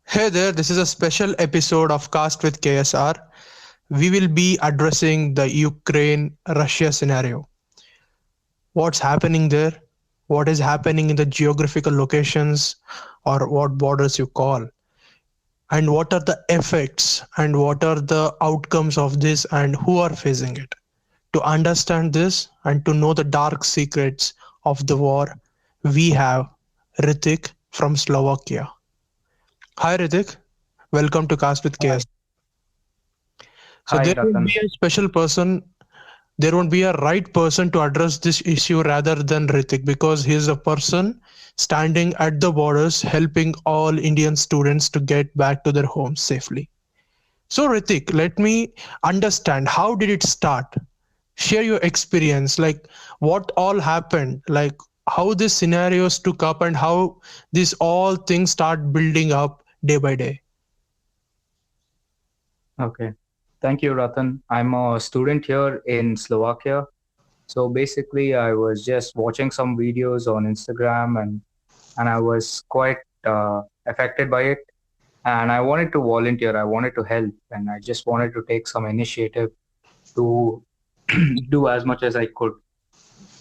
Hey there, this is a special episode of Cast with KSR. We will be addressing the Ukraine Russia scenario. What's happening there? What is happening in the geographical locations or what borders you call? And what are the effects and what are the outcomes of this and who are facing it? To understand this and to know the dark secrets of the war, we have Ritik from Slovakia. Hi Ritik, welcome to Cast with Hi, KSR. So hi, there won't Ratan. be a special person, there won't be a right person to address this issue rather than Ritik because he is a person standing at the borders helping all Indian students to get back to their homes safely. So Ritik, let me understand how did it start? Share your experience, like what all happened, like how these scenarios took up and how these all things start building up day by day. Okay. Thank you, Ratan. I'm a student here in Slovakia. So basically, I was just watching some videos on Instagram and I was quite affected by it. And I wanted to volunteer, I wanted to help, and I just wanted to take some initiative to do as much as I could.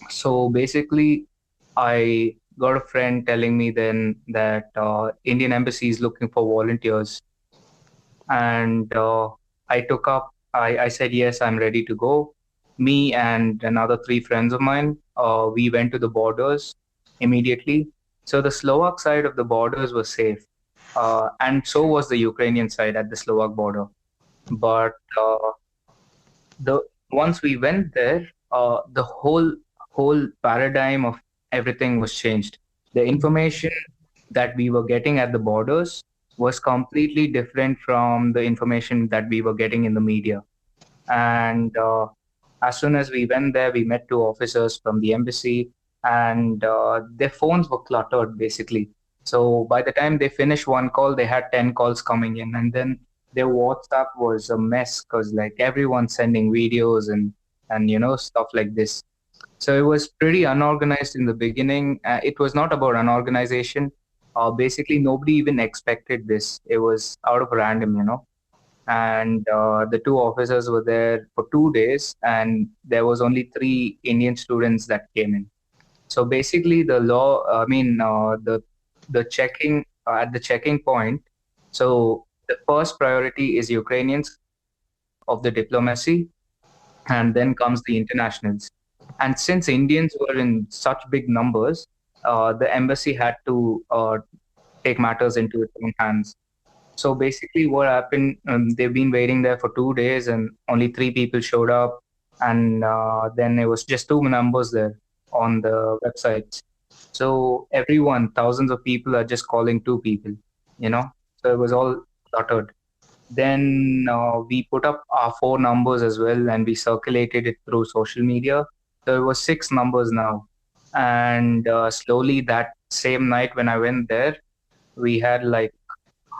So basically, I got a friend telling me then that Indian Embassy is looking for volunteers and I took up. I said yes, I'm ready to go. Me and another three friends of mine, we went to the borders immediately. So the Slovak side of the borders was safe, and so was the Ukrainian side at the Slovak border. But the once we went there, the whole paradigm of everything was changed. The information that we were getting at the borders was completely different from the information that we were getting in the media. And as soon as we went there, we met two officers from the embassy, and their phones were cluttered basically. So by the time they finished one call, they had 10 calls coming in, and then their WhatsApp was a mess because like everyone sending videos and stuff like this. So it was pretty unorganized in the beginning. It was not about unorganization. Basically, nobody even expected this. It was out of random. And the two officers were there for 2 days, and there was only three Indian students that came in. So basically, the checking at the checking point. So the first priority is Ukrainians of the diplomacy, and then comes the internationals. And since Indians were in such big numbers, the embassy had to take matters into its own hands. So basically, what happened? They've been waiting there for 2 days, and only three people showed up. And then it was just two numbers there on the websites. So everyone, thousands of people are just calling two people, you know. So it was all cluttered. Then we put up our four numbers as well, and we circulated it through social media. So it was six numbers now. And slowly that same night when I went there, we had like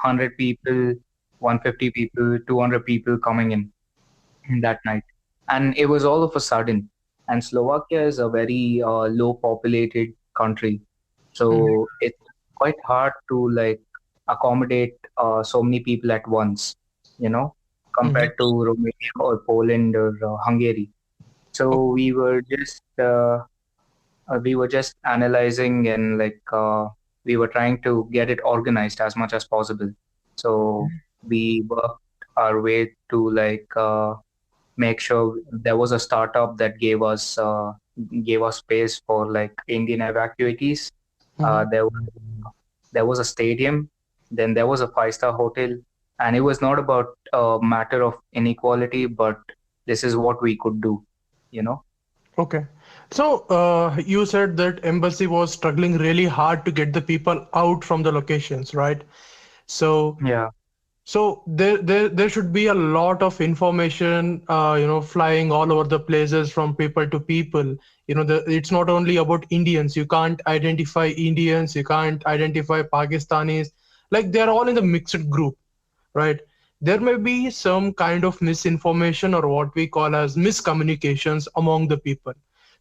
100 people, 150 people, 200 people coming in that night. And it was all of a sudden. And Slovakia is a very low populated country. Mhm. So it's quite hard to like accommodate so many people at once, you know, Mhm. compared to Romania or Poland or Hungary. So Okay. we were just analyzing and like we were trying to get it organized as much as possible. So we worked our way to like make sure there was a startup that gave us space for like Indian evacuees. Uh, Mhm. there was there was a stadium, then there was a five-star hotel, and it was not about a matter of inequality, but this is what we could do, you know. Okay. So, you said that embassy was struggling really hard to get the people out from the locations, right? So, Yeah. there should be a lot of information, flying all over the places from people to people. It's not only about Indians. You can't identify Indians. You can't identify Pakistanis. Like they're all in the mixed group, right? There may be some kind of misinformation or what we call as miscommunications among the people.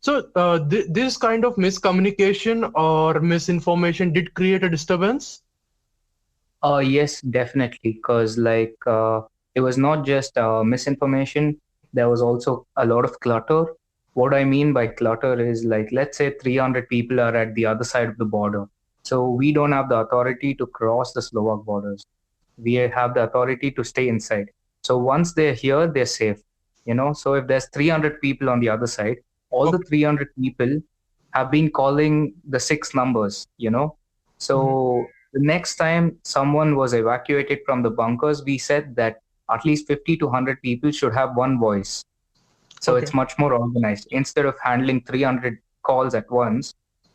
So this kind of miscommunication or misinformation did create a disturbance. Yes, definitely. Because it was not just misinformation. There was also a lot of clutter. What I mean by clutter is like, let's say 300 people are at the other side of the border. So we don't have the authority to cross the Slovak borders. We have the authority to stay inside. So once they're here, they're safe. So if there's 300 people on the other side, all the Okay. 300 people have been calling the six numbers. Mhm. So the next time someone was evacuated from the bunkers, we said that at least 50 to 100 people should have one voice. So Okay. it's much more organized. Instead of handling 300 calls at once,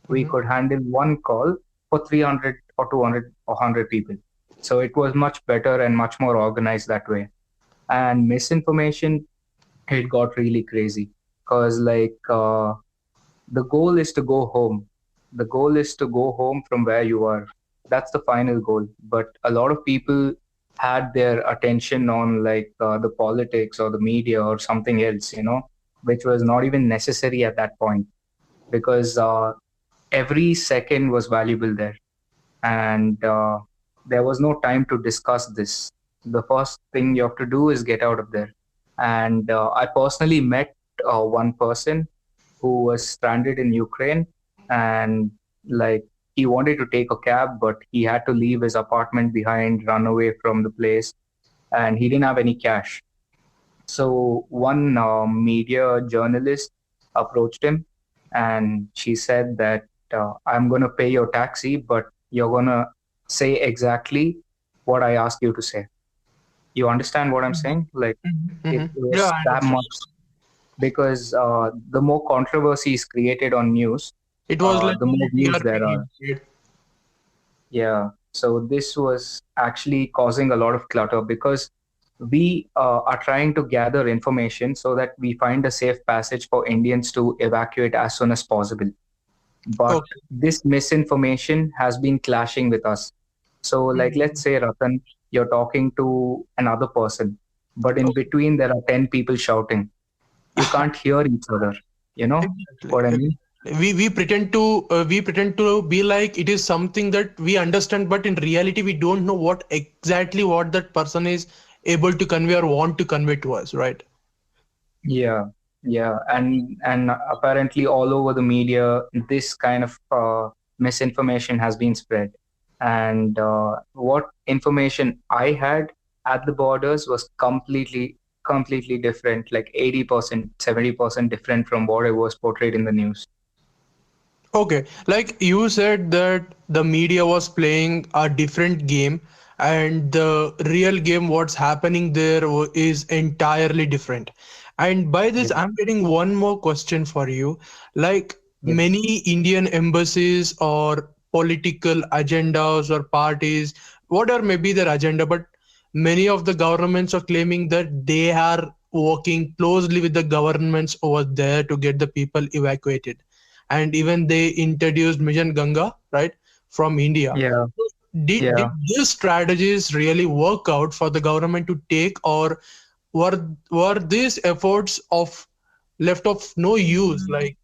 we Mhm. could handle one call for 300 or 200 or 100 people. So it was much better and much more organized that way. And misinformation, it got really crazy because the goal is to go home. The goal is to go home from where you are. That's the final goal. But a lot of people had their attention on the politics or the media or something else, which was not even necessary at that point because every second was valuable there. And there was no time to discuss this. The first thing you have to do is get out of there. And I personally met one person who was stranded in Ukraine, and like he wanted to take a cab, but he had to leave his apartment behind, run away from the place, and he didn't have any cash. So one media journalist approached him, and she said that I'm going to pay your taxi, but you're going to say exactly what I asked you to say. You understand what I'm saying? Like Mhm. it Mhm. Yeah, was I that understand. much because the more controversy is created on news, It was like the more a views there TRP are. hit. Yeah. So this was actually causing a lot of clutter because we are trying to gather information so that we find a safe passage for Indians to evacuate as soon as possible. But Okay. this misinformation has been clashing with us. So, like, let's Mhm. say, Ratan, you're talking to another person, but in Okay. between there are 10 people shouting. You can't hear each other. You know Exactly. what I mean? Exactly. We pretend to be like it is something that we understand, but in reality we don't know what that person is able to convey or want to convey to us, right? Yeah, yeah, and apparently all over the media, this kind of misinformation has been spread. And what information I had at the borders was completely different, like 80%, 70% different from what it was portrayed in the news. Okay, like you said that the media was playing a different game and the real game what's happening there is entirely different. And by this, Yeah, I'm getting one more question for you. Like yeah, many Indian embassies or political agendas or parties, whatever may be their agenda, but many of the governments are claiming that they are working closely with the governments over there to get the people evacuated, and even they introduced Mission Ganga, right, from India. yeah, Did yeah. these strategies really work out for the government to take, or were these efforts of left of no use? Like,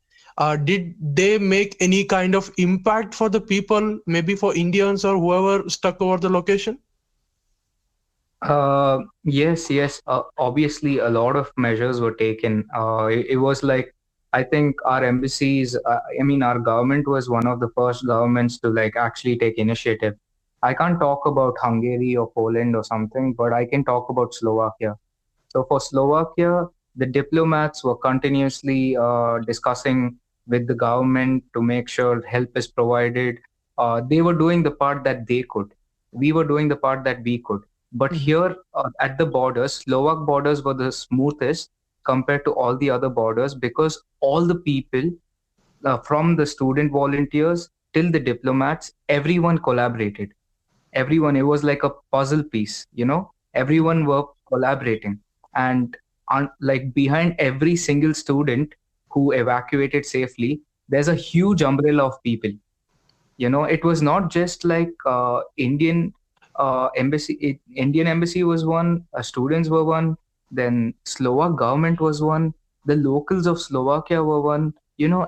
did they make any kind of impact for the people, maybe for Indians or whoever stuck over the location? Yes, yes. Obviously, a lot of measures were taken. It was like I think our embassies, I mean, our government was one of the first governments to like actually take initiative. I can't talk about Hungary or Poland or something, but I can talk about Slovakia. So for Slovakia, the diplomats were continuously discussing with the government to make sure help is provided. They were doing the part that they could. We were doing the part that we could. But Mhm. here at the borders, Slovak borders were the smoothest compared to all the other borders because all the people from the student volunteers till the diplomats, everyone collaborated. Everyone, it was like a puzzle piece. Everyone were collaborating, and like behind every single student who evacuated safely, there's a huge umbrella of people. It was not just like Indian embassy. Indian embassy was one, students were one, then Slovak government was one, the locals of Slovakia were one.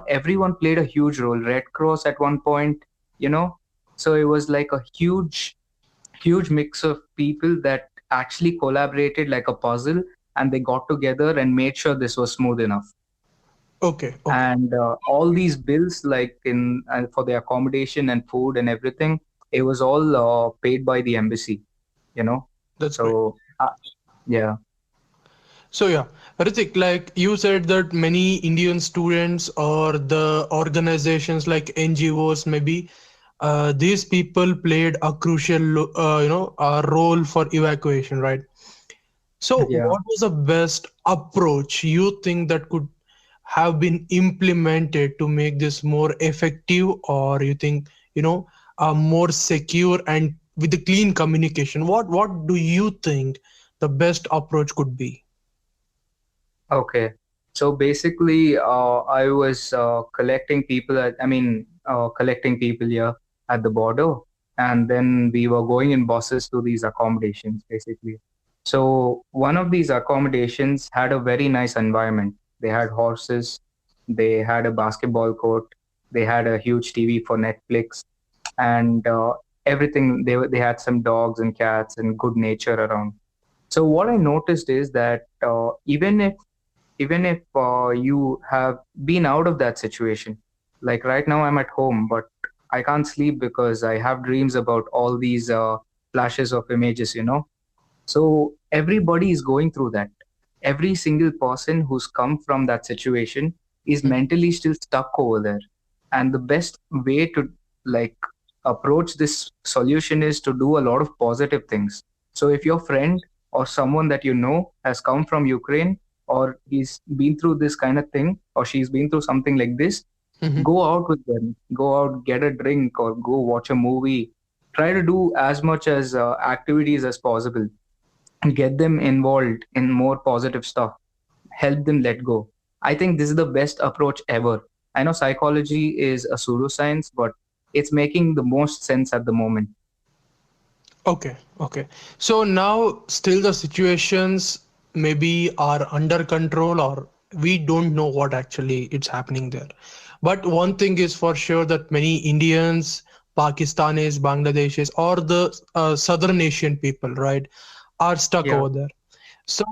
Everyone played a huge role. Red Cross at one point. you know so it was like a huge huge mix of people that actually collaborated like a puzzle, and they got together and made sure this was smooth enough. Okay, okay, And all these bills, like in for the accommodation and food and everything, it was all paid by the embassy, you know. that's great. So yeah, So yeah, Ritik, like you said that many Indian students or the organizations like NGOs, maybe these people played a crucial, role for evacuation, right? So yeah. what was the best approach you think that could have been implemented to make this more effective, or you think, more secure and with the clean communication? What do you think the best approach could be? Okay. So basically, I was collecting people collecting people here at the border, and then we were going in buses to these accommodations, basically. So one of these accommodations had a very nice environment. They had horses, they had a basketball court, they had a huge TV for Netflix, and everything. They had some dogs and cats and good nature around. So what I noticed is that even if you have been out of that situation, like right now I'm at home, but I can't sleep because I have dreams about all these flashes of images, so everybody is going through that. Every single person who's come from that situation is Mhm, mentally still stuck over there. And the best way to like approach this solution is to do a lot of positive things. So if your friend or someone that you know has come from Ukraine, or he's been through this kind of thing, or she's been through something like this, mhm. go out with them, go out, get a drink, or go watch a movie. Try to do as much as activities as possible, get them involved in more positive stuff, help them let go. I think this is the best approach ever. I know psychology is a pseudoscience, but it's making the most sense at the moment. Okay, okay. So now still the situations maybe are under control, or we don't know what actually it's happening there. But one thing is for sure that many Indians, Pakistanis, Bangladeshis, or the Southern Asian people, right, are stuck Yeah, over there. So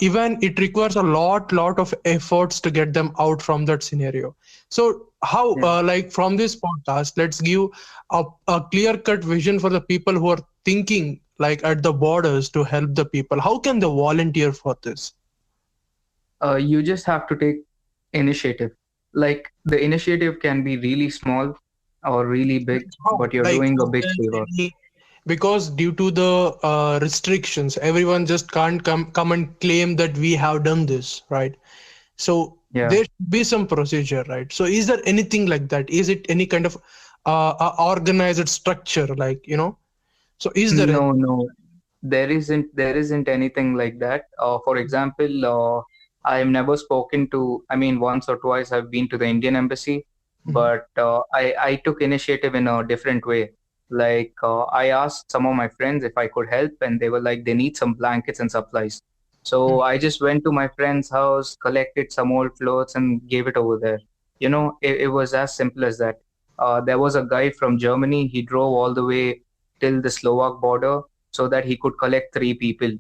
even it requires a lot of efforts to get them out from that scenario. So how, yeah. like from this podcast, let's give a clear cut vision for the people who are thinking like at the borders to help the people. How can they volunteer for this? You just have to take initiative. Like the initiative can be really small or really big, How? but you're Like, doing a is big there favor. any, because due to the restrictions, everyone just can't come and claim that we have done this, right? So Yeah. there should be some procedure, right? So is there anything like that? Is it any kind of organized structure, like, so is there any? No, no, there isn't anything like that. For example, I have never spoken to. I mean, once or twice I've been to the Indian embassy, Mhm, but I took initiative in a different way. Like I asked some of my friends if I could help, and they were like they need some blankets and supplies. So mhm, I just went to my friend's house, collected some old clothes, and gave it over there. It was as simple as that. There was a guy from Germany. He drove all the way till the Slovak border so that he could collect three people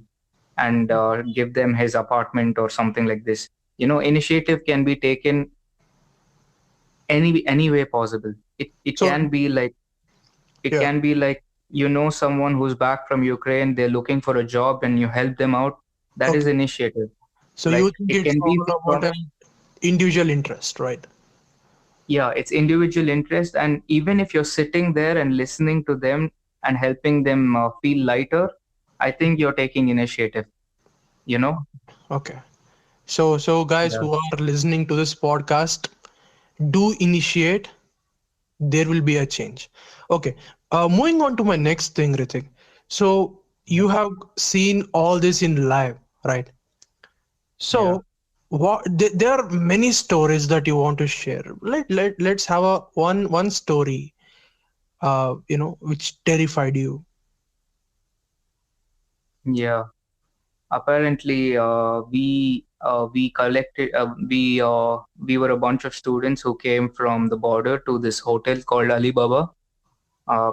and give them his apartment or something like this. Initiative can be taken any way possible. It so can be like it yeah, can be like someone who's back from Ukraine, they're looking for a job and you help them out. That is okay. initiative. So you Like think it it's can be all about from an individual interest, right? yeah, it's individual interest, and even if you're sitting there and listening to them and helping them feel lighter, I think you're taking initiative. You know. Okay. So guys Yeah. who are listening to this podcast, do initiate, there will be a change. Okay, moving on to my next thing, Ritik. So you have seen all this in live, right? Yeah. So there are many stories that you want to share. Let's have a one story, which terrified you. Yeah. Apparently, we were a bunch of students who came from the border to this hotel called Alibaba,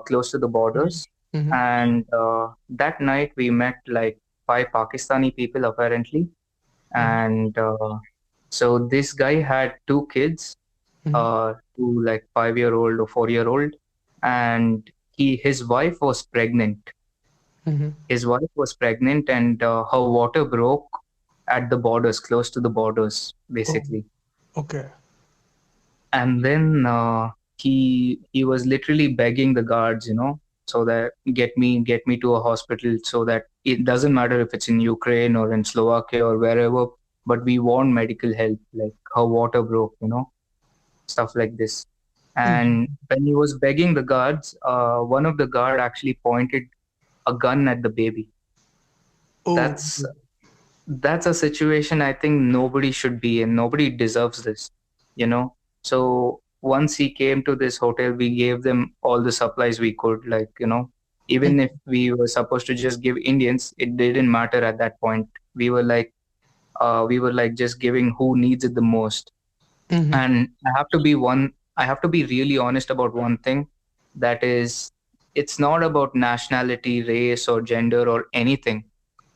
close to the Mhm. borders. Mm-hmm. And that night we met like five Pakistani people apparently. And so this guy had two kids, Mm-hmm. two like 5-year-old or 4-year-old, and his wife was pregnant. Mm-hmm. His wife was pregnant, and her water broke at the borders, close to the borders, Oh, basically. okay. And then he was literally begging the guards, so that get me to a hospital, so that it doesn't matter if it's in Ukraine or in Slovakia or wherever, but we want medical help. Like her water broke, stuff like this. And Mhm. when he was begging the guards, one of the guard actually pointed a gun at the baby. Oh, That's that's a situation I think nobody should be in. Nobody deserves this, you know. So once he came to this hotel, we gave them all the supplies we could, like, even if we were supposed to just give Indians, it didn't matter at that point. We were like just giving who needs it the most. mm-hmm. And I have to be really honest about one thing, that is, it's not about nationality, race, or gender or anything.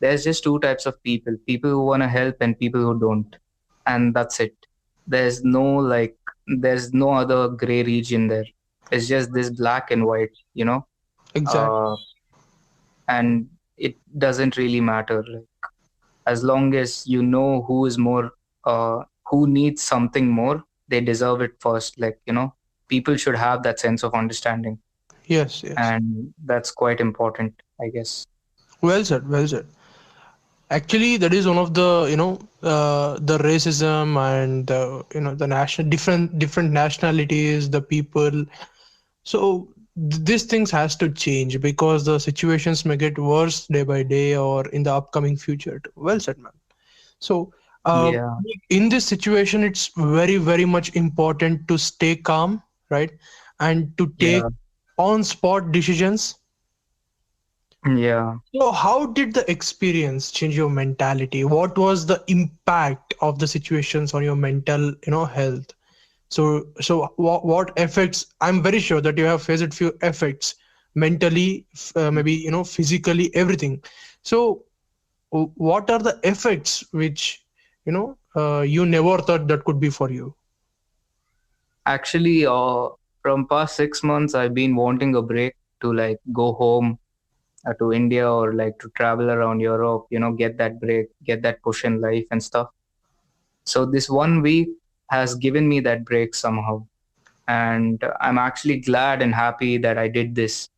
There's just two types of people who want to help and people who don't. And that's it. There's no like, there's no other gray region there. It's just this black and white. Exactly. Uh, and it doesn't really matter. Like, as long as you know who is more, who needs something more, they deserve it first. Like, people should have that sense of understanding, Yes, yes. and that's quite important, I guess. Well said. Well said. Actually, that is one of the the racism and the national different nationalities, the people. So these things has to change because the situations may get worse day by day or in the upcoming future. Too. Well said, man. So uh, Yeah, in this situation, it's very very much important to stay calm, right, and to take yeah, on spot decisions. yeah. So how did the experience change your mentality? What was the impact of the situations on your mental, health? So what effects? I'm very sure that you have faced few effects mentally, maybe physically, everything. So what are the effects which you never thought that could be for you? Actually, from past 6 months, I've been wanting a break to like go home, to India, or like to travel around Europe, get that break, get that push in life and stuff. So this one week has given me that break somehow. And I'm actually glad and happy that I did this.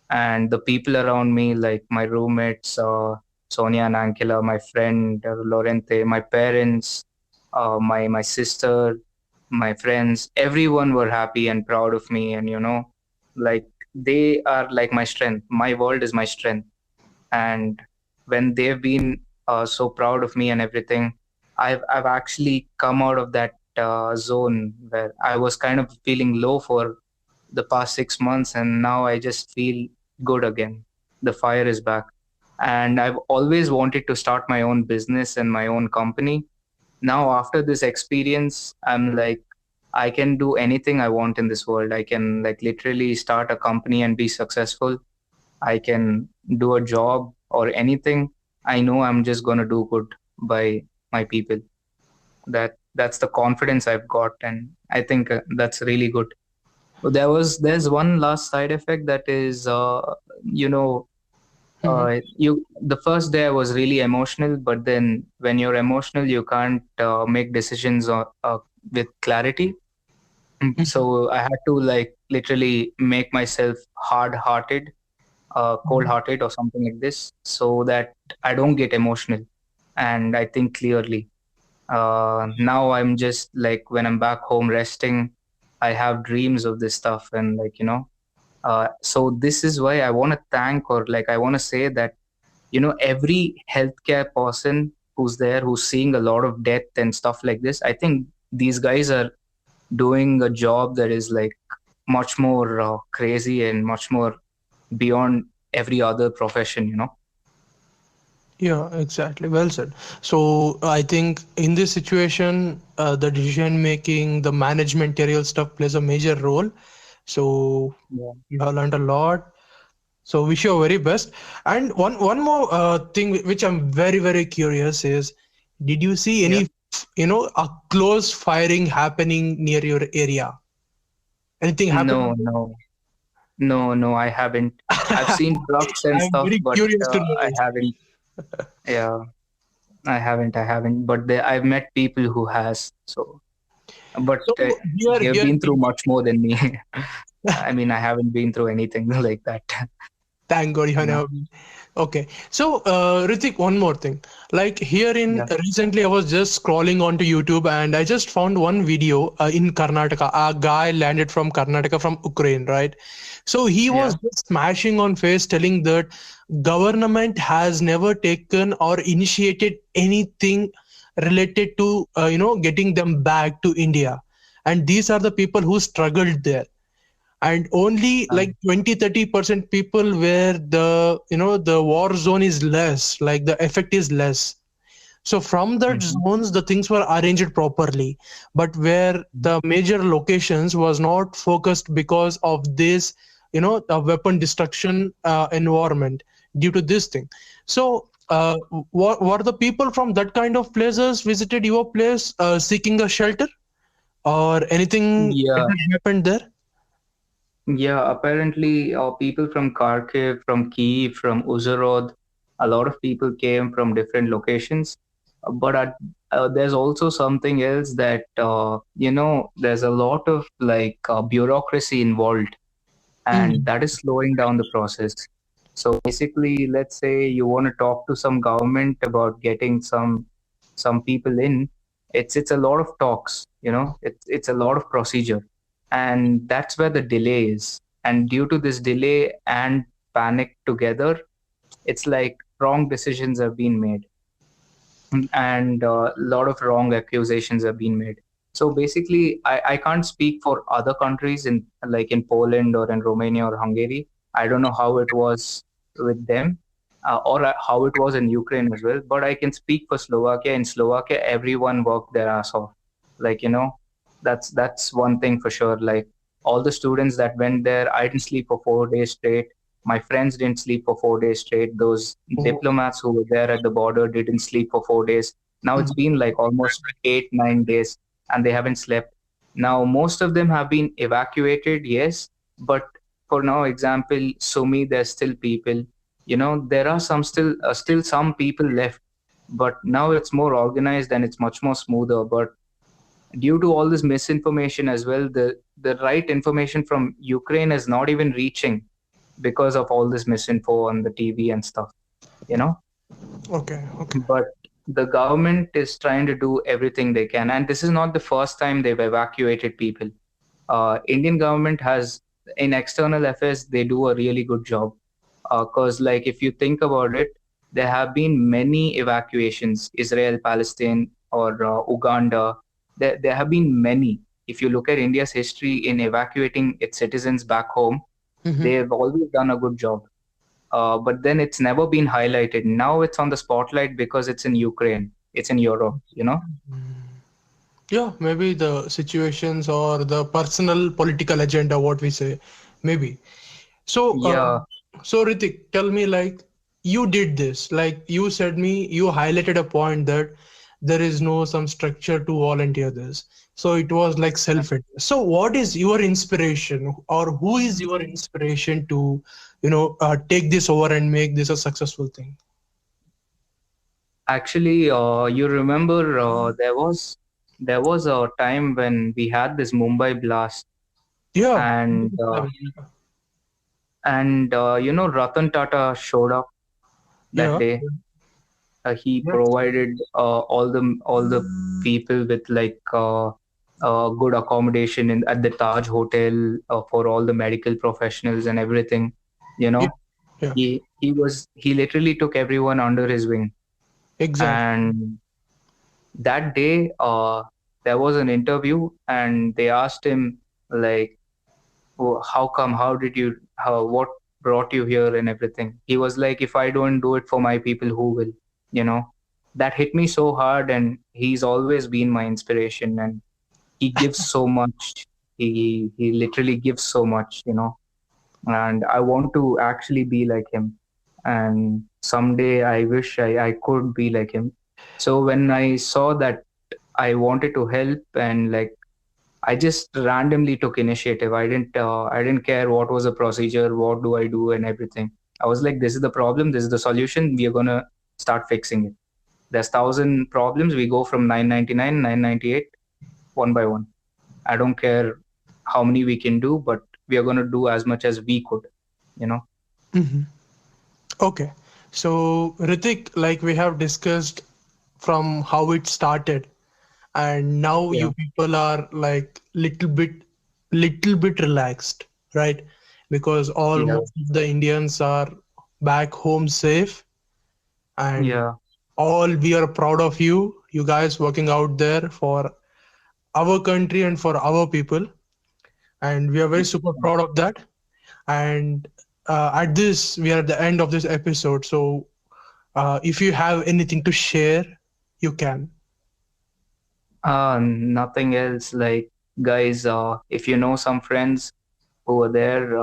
And the people around me, like my roommates, Sonia and Ankila, my friend Lorente, my parents, my sister, my friends, everyone were happy and proud of me. And like, they are like my strength. My world is my strength. And when they've been so proud of me and everything, I've actually come out of that zone where I was kind of feeling low for the past 6 months, and now I just feel good again. The fire is back. And I've always wanted to start my own business and my own company. Now, after this experience, I'm like, I can do anything I want in this world. I can like literally start a company and be successful. I can do a job or anything. I know I'm just going to do good by my people. That's the confidence I've got, and I think that's really good. There's one last side effect, that is, you know Mhm. you the first day I was really emotional, but then when you're emotional, you can't make decisions with clarity. Mhm. So I had to like literally make myself hard hearted, cold Mhm. hearted or something like this, so that I don't get emotional and I think clearly. Now I'm just like, when I'm back home resting, I have dreams of this stuff, and like, so this is why I want to thank, or like I want to say that, every healthcare person who's there, who's seeing a lot of death and stuff like this, I think these guys are doing a job that is like much more crazy and much more beyond every other profession. Yeah, exactly. Well said. So I think in this situation, the decision making, the managerial stuff plays a major role. So Yeah. you have learned a lot. So wish you very best. And one more thing which I'm very curious is, did you see Yeah. any a close firing happening near your area? Anything No, happening? no, no, I haven't. I've seen trucks and I'm stuff, very but curious to know I this. haven't. Yeah, I haven't. But I've met people who has. So, but So here they've here been through much more than me. I mean, I haven't been through anything like that. thank God you You know. never been. Okay. So, Ritik, one more thing. Like here in Yeah. recently, I was just scrolling onto YouTube and I just found one video in Karnataka. A guy landed from Karnataka from Ukraine, right? So he was Yeah. just smashing on face, telling that government has never taken or initiated anything related to getting them back to India, and these are the people who struggled there, and only like 20-30% people where the war zone is less, like the effect is less. So from that Mhm. zones the things were arranged properly, but where the major locations was not focused because of this, the weapon destruction environment due to this thing. So were the people from that kind of places visited your place seeking a shelter or anything like Yeah. that happened there? Yeah, apparently, people from Kharkiv, from Kyiv, from Uzhhorod, a lot of people came from different locations. But there's also something else that, there's a lot of like bureaucracy involved, and that is slowing down the process. So basically, let's say you want to talk to some government about getting some people in, it's a lot of talks, it's a lot of procedure, and that's where the delay is. And due to this delay and panic together, it's like wrong decisions have been made, and a lot of wrong accusations have been made. So basically, I can't speak for other countries in like in Poland or in Romania or Hungary. I don't know how it was with them, or how it was in Ukraine as well. But I can speak for Slovakia. In Slovakia, everyone worked their ass off. Like, that's one thing for sure. Like all the students that went there, I didn't sleep for 4 days straight. My friends didn't sleep for 4 days straight. Those Oh. diplomats who were there at the border didn't sleep for 4 days. Now it's been like almost 8, 9 days, and they haven't slept. Now most of them have been evacuated, yes, but for now, example, Sumi, there's still people. There are still some people left, but now it's more organized and it's much more smoother. But due to all this misinformation as well, the right information from Ukraine is not even reaching because of all this misinfo on the TV and stuff, you know. Okay, okay. But the government is trying to do everything they can, and this is not the first time they've evacuated people. Indian government has, in external affairs, they do a really good job. Because, like, if you think about it, there have been many evacuations: Israel, Palestine, or Uganda. There have been many. If you look at India's history in evacuating its citizens back home, Mhm. they've always done a good job. But then it's never been highlighted. Now it's on the spotlight because it's in Ukraine, it's in Europe. Yeah, maybe the situations or the personal political agenda, what we say, maybe. So, Yeah, so Ritik, tell me, like, you did this, like you said me, you highlighted a point that there is no some structure to volunteer this. So it was like self-interest. So what is your inspiration, or who is your inspiration to, take this over and make this a successful thing? actually, you remember there was a time when we had this Mumbai blast, Yeah. and Ratan Tata showed up that Yeah. day. He Yeah. provided all the people with like good accommodation at the Taj Hotel, for all the medical professionals and everything. You Yeah. know, Yeah. he literally took everyone under his wing. Exactly. And that day, there was an interview, and they asked him like, how come, what brought you here and everything. He was like, if I don't do it for my people, who will? you know that hit me so hard, and he's always been my inspiration, and he gives so much. He literally gives so much. and I want to actually be like him. And someday I wish I could be like him. So when I saw that I wanted to help, and like I just randomly took initiative. I didn't care what was the procedure, what do I do, and everything. I was like, this is the problem, this is the solution. We are gonna start fixing it. There's 1,000 problems. We go from 999, 998, one by one. I don't care how many we can do, but we are gonna do as much as we could. You know? Mhm. Okay. So, Ritik, like we have discussed from how it started, and now Yeah. you people are like little bit relaxed, right? Because Yeah. almost the Indians are back home safe, and Yeah. all we are proud of you guys working out there for our country and for our people, and we are very super proud of that. And at this, we are at the end of this episode. So, if you have anything to share, you can. Nothing else. Like, guys, if you know some friends who are there,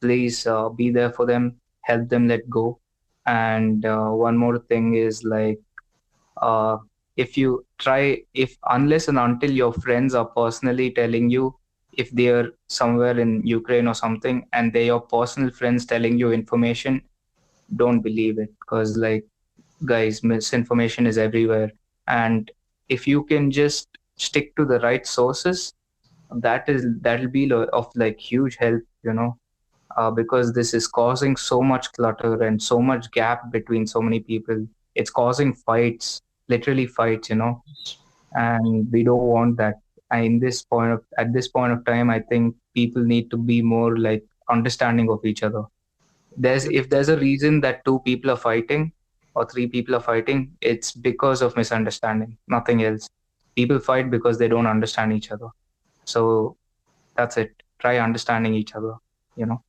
please be there for them, help them let go. And one more thing is like, uh, if you try, if unless and until your friends are personally telling you, if they're somewhere in Ukraine or something, and they're your personal friends telling you information, don't believe it, because like, guys, misinformation is everywhere. And if you can just stick to the right sources, that'll be of like huge help, because this is causing so much clutter and so much gap between so many people. It's causing fights, literally fights, and we don't want that. In this point of at this point of time, I think people need to be more like understanding of each other. If there's a reason that two people are fighting or three people are fighting, it's because of misunderstanding, nothing else. People fight because they don't understand each other. So that's it. Try understanding each other, you know.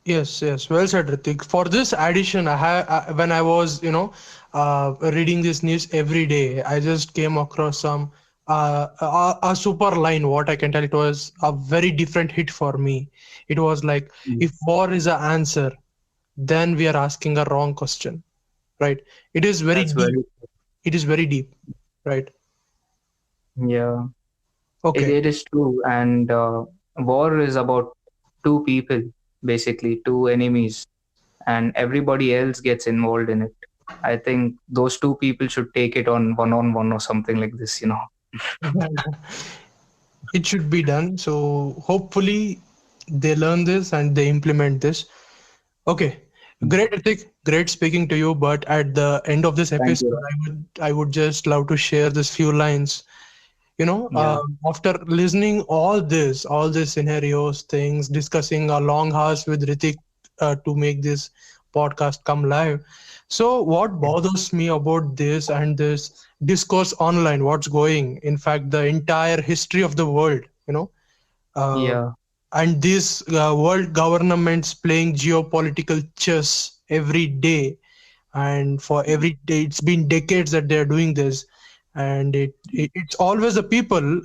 Yes, yes, well said, Ritik. For this addition, when I was, reading this news every day, I just came across some a super line. What I can tell, it was a very different hit for me. It was like, Mm. if war is the answer, then we are asking a wrong question, right? It is very That's deep. very, It is very deep, right? yeah, Okay. it is true. And war is about two people, basically, two enemies, and everybody else gets involved in it. I think those two people should take it on one or something like this. It should be done. So hopefully they learn this and they implement this. Okay, great, Ritik. Great speaking to you. But at the end of this Thank episode, you. I would just love to share this few lines. Yeah, After listening all these scenarios, things, discussing a long hours with Ritik to make this podcast come live. So what yeah, bothers me about this and this discourse online, what's going, in fact, the entire history of the world, uh, yeah, and these world governments playing geopolitical chess every day, and for every day it's been decades that they're doing this, and it's always the people,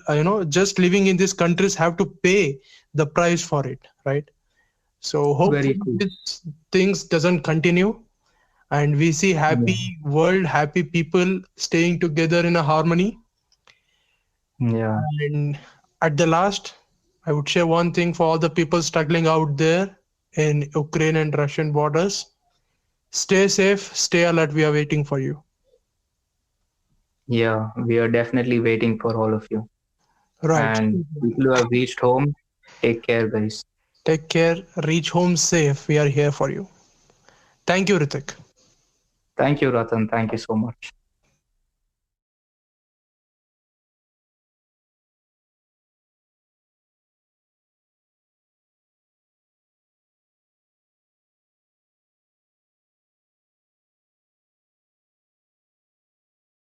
just living in these countries have to pay the price for it, right? So very hopefully true. this things doesn't continue, and we see Yeah, happy world, happy people staying together in a harmony. yeah, And at the last, I would share one thing for all the people struggling out there in Ukraine and Russian borders: stay safe, stay alert, we are waiting for you. yeah. We are definitely waiting for all of you. Right. And people who have reached home, take care, guys. Take care. Reach home safe. We are here for you. Thank you, Ritik. Thank you, Ratan. Thank you so much.